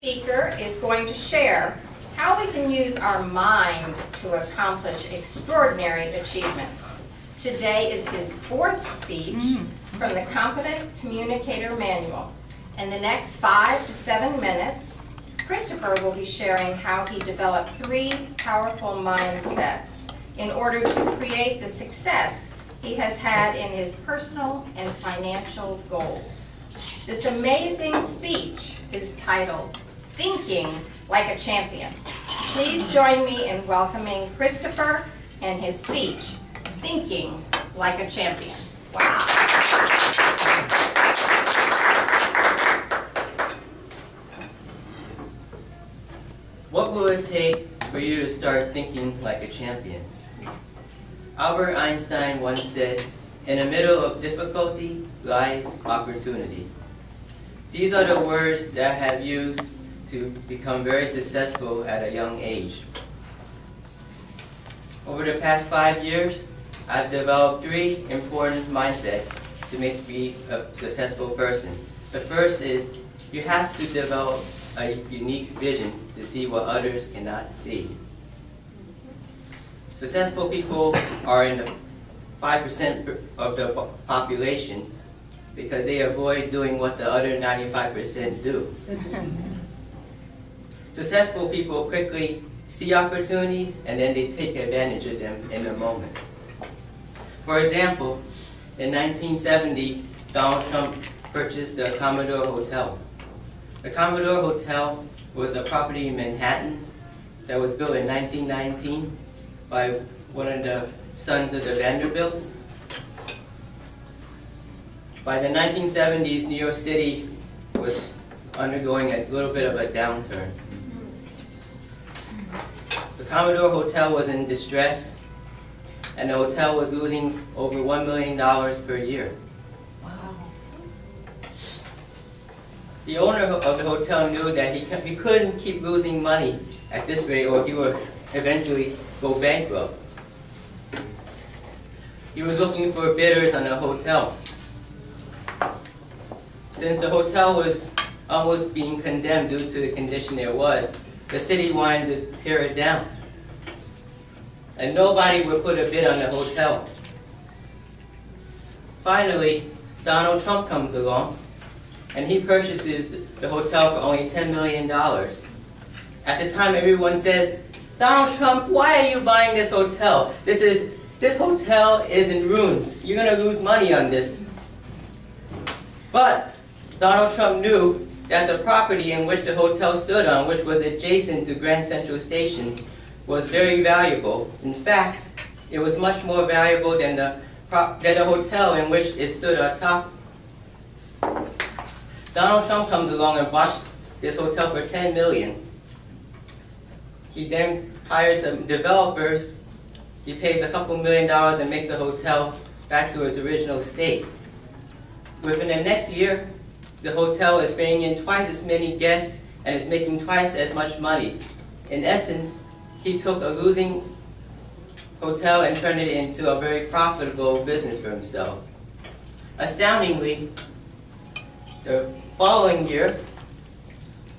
Speaker is going to share how we can use our mind to accomplish extraordinary achievements. Today is his fourth speech from the Competent Communicator Manual. In the next 5 to 7 minutes, Christopher will be sharing how he developed 3 powerful mindsets in order to create the success he has had in his personal and financial goals. This amazing speech is titled, Thinking Like a Champion. Please join me in welcoming Christopher and his speech, Thinking Like a Champion. Wow. What will it take for you to start thinking like a champion? Albert Einstein once said, "In the middle of difficulty lies opportunity." These are the words that I have used to become very successful at a young age. Over the past 5 years, I've developed 3 important mindsets to make me a successful person. The first is you have to develop a unique vision to see what others cannot see. Successful people are in the 5% of the population because they avoid doing what the other 95% do. Successful people quickly see opportunities and then they take advantage of them in the moment. For example, in 1970, Donald Trump purchased the Commodore Hotel. The Commodore Hotel was a property in Manhattan that was built in 1919 by one of the sons of the Vanderbilts. By the 1970s, New York City was undergoing a little bit of a downturn. The Commodore Hotel was in distress, and the hotel was losing over $1 million per year. Wow. The owner of the hotel knew that he couldn't keep losing money at this rate or he would eventually go bankrupt. He was looking for bidders on the hotel. Since the hotel was almost being condemned due to the condition it was, the city wanted to tear it down. And nobody would put a bid on the hotel. Finally, Donald Trump comes along, and he purchases the hotel for only $10 million. At the time, everyone says, "Donald Trump, why are you buying this hotel? This hotel is in ruins. You're going to lose money on this." But Donald Trump knew that the property in which the hotel stood on, which was adjacent to Grand Central Station, was very valuable. In fact, it was much more valuable than the hotel in which it stood atop. Donald Trump comes along and bought this hotel for $10 million. He then hires some developers. He pays a couple $1 million and makes the hotel back to its original state. Within the next year, the hotel is bringing in twice as many guests and is making twice as much money. In essence, he took a losing hotel and turned it into a very profitable business for himself. Astoundingly, the following year,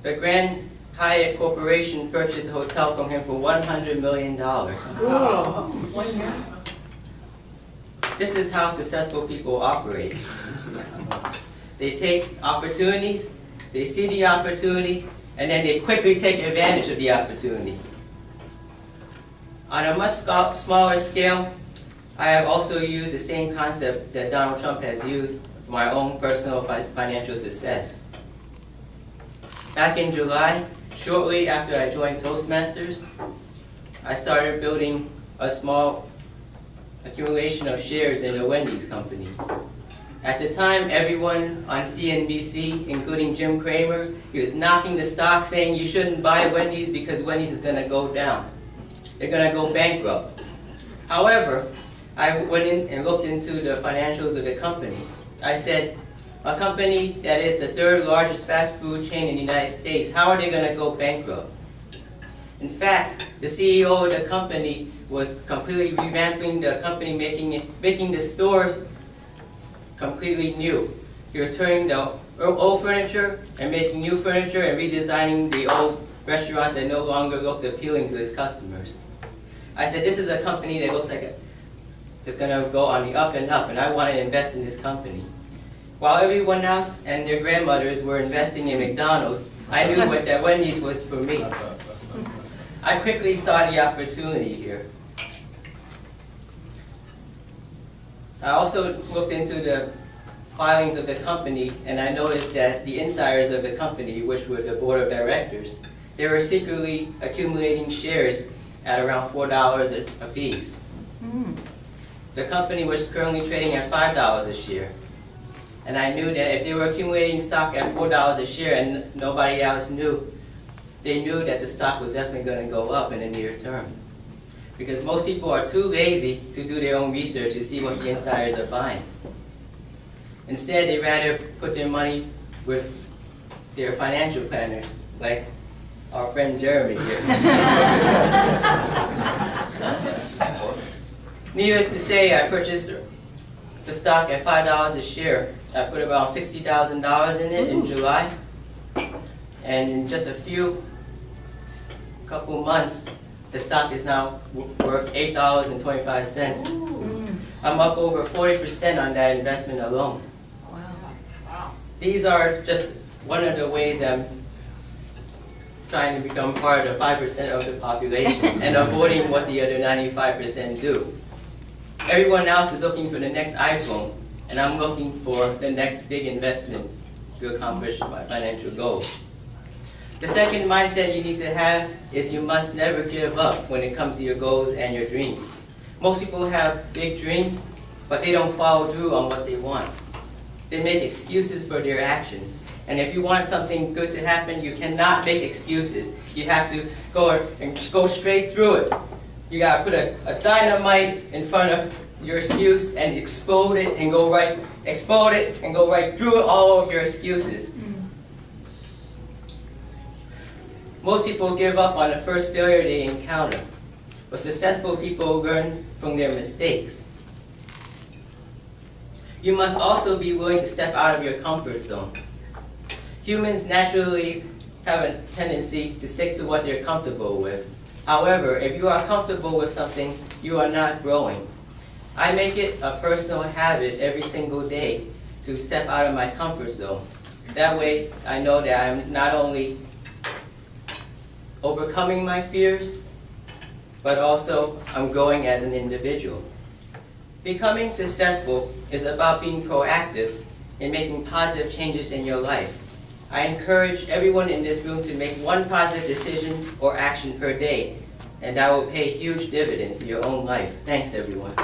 the Grand Hyatt Corporation purchased the hotel from him for $100 million. Whoa. 1 year? This is how successful people operate. They take opportunities, they see the opportunity, and then they quickly take advantage of the opportunity. On a much smaller scale, I have also used the same concept that Donald Trump has used for my own personal financial success. Back in July, shortly after I joined Toastmasters, I started building a small accumulation of shares in the Wendy's company. At the time, everyone on CNBC, including Jim Cramer, he was knocking the stock saying you shouldn't buy Wendy's because Wendy's is going to go down. They're going to go bankrupt. However, I went in and looked into the financials of the company. I said, a company that is the 3rd largest fast food chain in the United States, how are they going to go bankrupt? In fact, the CEO of the company was completely revamping the company, making the stores completely new. He was turning the old furniture and making new furniture and redesigning the old restaurants that no longer looked appealing to his customers. I said, this is a company that looks like it's going to go on the up and up, and I want to invest in this company. While everyone else and their grandmothers were investing in McDonald's, I knew that Wendy's was for me. I quickly saw the opportunity here. I also looked into the filings of the company, and I noticed that the insiders of the company, which were the board of directors, they were secretly accumulating shares at around $4 a piece. The company was currently trading at $5 a share. And I knew that if they were accumulating stock at $4 a share and nobody else knew, they knew that the stock was definitely going to go up in the near term. Because most people are too lazy to do their own research to see what the insiders are buying. Instead, they rather put their money with their financial planners, like our friend Jeremy here. Needless to say, I purchased the stock at $5 a share. I put about $60,000 in it in July. And in just a couple months, the stock is now worth $8.25. I'm up over 40% on that investment alone. Wow. These are just one of the ways I'm trying to become part of the 5% of the population and avoiding what the other 95% do. Everyone else is looking for the next iPhone, and I'm looking for the next big investment to accomplish my financial goals. The second mindset you need to have is you must never give up when it comes to your goals and your dreams. Most people have big dreams, but they don't follow through on what they want. They make excuses for their actions. And if you want something good to happen, you cannot make excuses. You have to go straight through it. You gotta put a dynamite in front of your excuse and explode it and go right through all of your excuses. Most people give up on the first failure they encounter, but successful people learn from their mistakes. You must also be willing to step out of your comfort zone. Humans naturally have a tendency to stick to what they're comfortable with. However, if you are comfortable with something, you are not growing. I make it a personal habit every single day to step out of my comfort zone. That way, I know that I'm not only overcoming my fears, but also I'm growing as an individual. Becoming successful is about being proactive and making positive changes in your life. I encourage everyone in this room to make one positive decision or action per day, and that will pay huge dividends in your own life. Thanks, everyone.